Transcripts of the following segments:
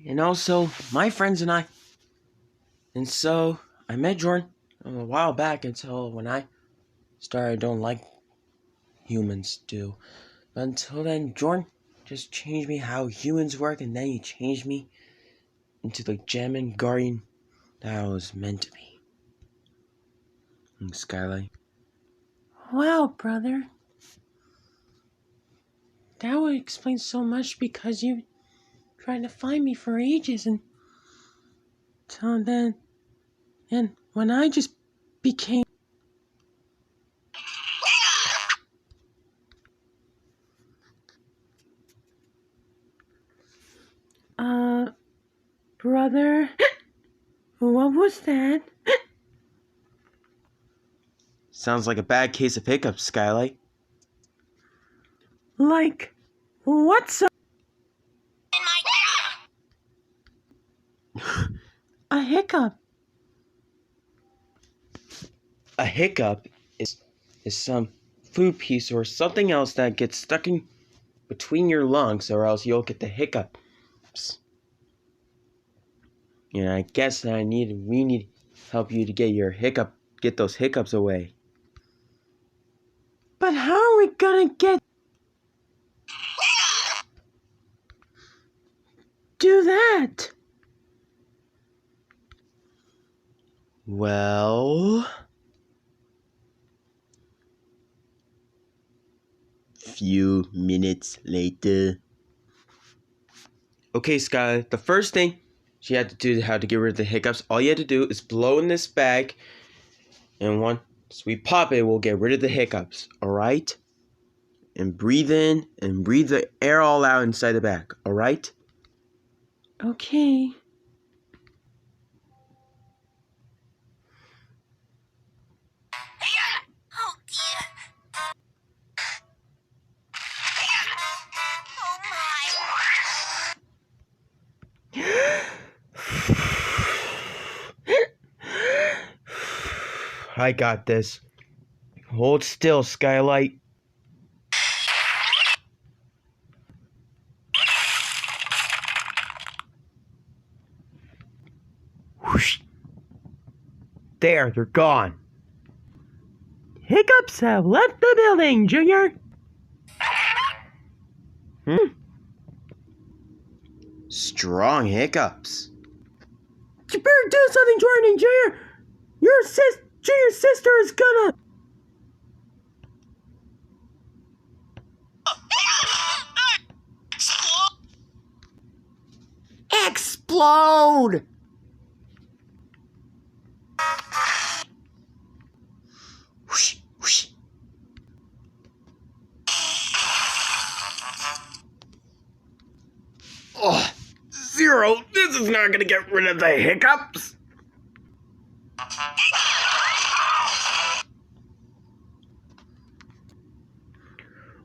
and also my friends and I. And so I met Jordan a while back until when I started don't like humans do. But until then, Jordan just changed me how humans work, and then he changed me into the gem guardian that I was meant to be. Skylight. Wow, brother. That would explain so much because you tried to find me for ages and till then. And when I just became... brother? What was that? Sounds like a bad case of hiccups, Skylight. Like, what's a hiccup? A hiccup is some food piece or something else that gets stuck in between your lungs, or else you'll get the hiccups. And I guess that we need help you to get those hiccups away. But how are we gonna do that? Well, few minutes later. Okay, Sky, the first thing she had to do how to get rid of the hiccups, all you had to do is blow in this bag, and once we pop it, we'll get rid of the hiccups, alright? And breathe in and breathe the air all out inside the bag, alright? Okay. Oh dear. Oh my. I got this. Hold still, Skylight. Whoosh. There, they're gone. Hiccups have left the building, Junior. Strong hiccups. You better do something, Jordan Jr. Your Junior's sister is gonna... Explode! Whoosh, whoosh. Oh, Zero, this is not gonna get rid of the hiccups.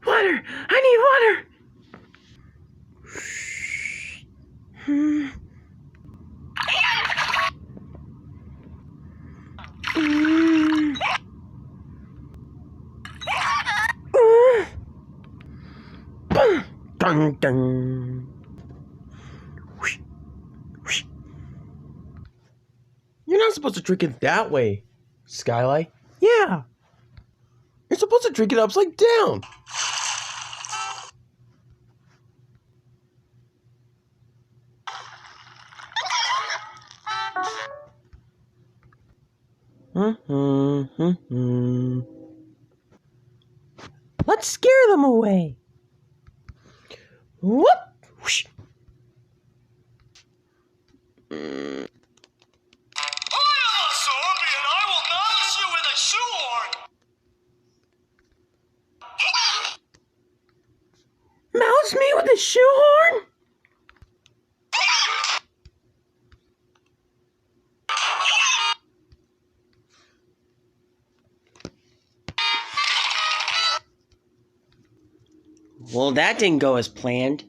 Water! I need water! Dun dun. Whoosh, whoosh. You're not supposed to drink it that way, Skylight. Yeah. You're supposed to drink it upside down. Let's scare them away. Whoop! Whoosh. I am a zombie and I will mouse you with a shoehorn! Mouse me with a shoehorn? Well, that didn't go as planned.